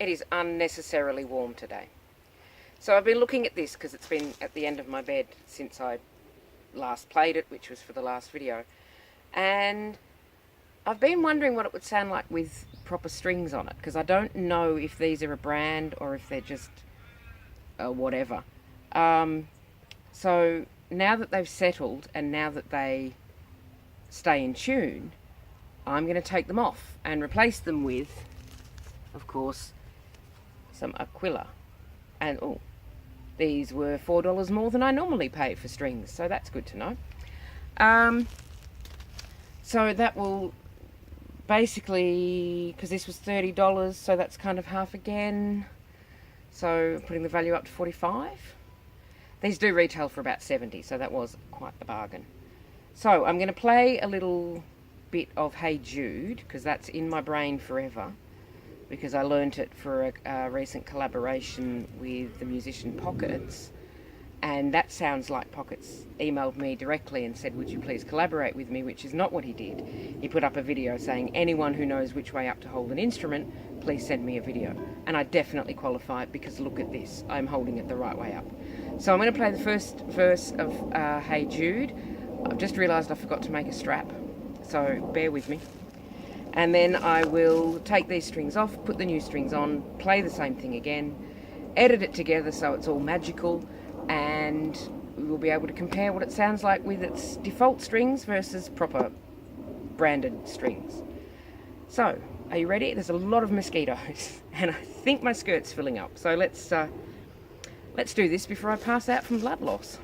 It is unnecessarily warm today. So I've been looking at this because it's been at the end of my bed since I last played it, which was for the last video. And I've been wondering what it would sound like with proper strings on it, because I don't know if these are a brand or if they're just whatever. So now that they've settled and now that they stay in tune, I'm going to take them off and replace them with, of course, some Aquila. And oh, these were $4 more than I normally pay for strings, so that's good to know. So that will basically, because this was $30, so that's kind of half again. So putting the value up to $45. These do retail for about $70, so that was quite the bargain. So I'm going to play a little bit of Hey Jude, because that's in my brain forever, because I learnt it for a recent collaboration with the musician Pockets, and that sounds like Pockets emailed me directly and said, would you please collaborate with me, which is not what he did. He put up a video saying, anyone who knows which way up to hold an instrument, please send me a video. And I definitely qualify, because look at this, I'm holding it the right way up. So I'm going to play the first verse of Hey Jude. I've just realised I forgot to make a strap, so bear with me. And then I will take these strings off, put the new strings on, play the same thing again, edit it together so it's all magical, and we will be able to compare what it sounds like with its default strings versus proper branded strings. So, are you ready? There's a lot of mosquitoes, and I think my skirt's filling up. So let's do this before I pass out from blood loss.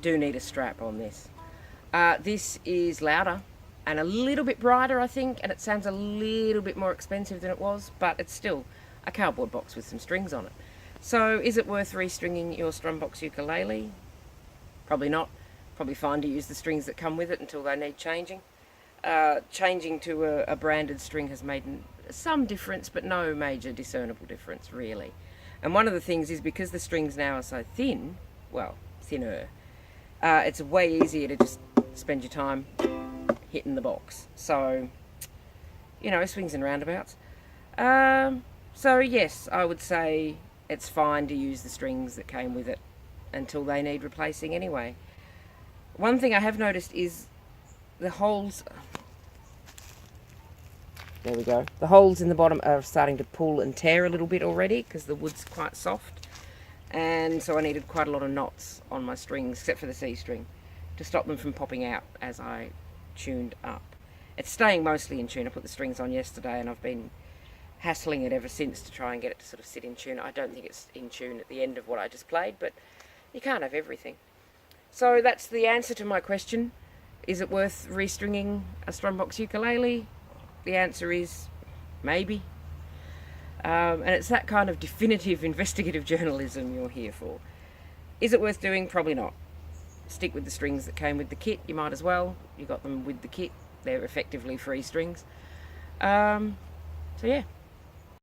Do need a strap on this. This is louder and a little bit brighter, I think, and it sounds a little bit more expensive than it was, but it's still a cardboard box with some strings on it. So is it worth restringing your Strumbox ukulele? Probably not. Probably fine to use the strings that come with it until they need changing. Changing to a branded string has made some difference, but no major discernible difference really. And one of the things is, because the strings now are so thin, well, thinner, it's way easier to just spend your time hitting the box. So, you know, swings and roundabouts. So yes, I would say it's fine to use the strings that came with it until they need replacing anyway. One thing I have noticed is the holes, there we go, the holes in the bottom are starting to pull and tear a little bit already because the wood's quite soft. And so I needed quite a lot of knots on my strings, except for the C string, to stop them from popping out as I tuned up. It's staying mostly in tune. I put the strings on yesterday and I've been hassling it ever since to try and get it to sort of sit in tune. I don't think it's in tune at the end of what I just played, but you can't have everything. So that's the answer to my question. Is it worth restringing a Strumbox ukulele? The answer is maybe. And it's that kind of definitive investigative journalism you're here for. Is it worth doing? Probably not. Stick with the strings that came with the kit. You might as well. You got them with the kit. They're effectively free strings. So yeah.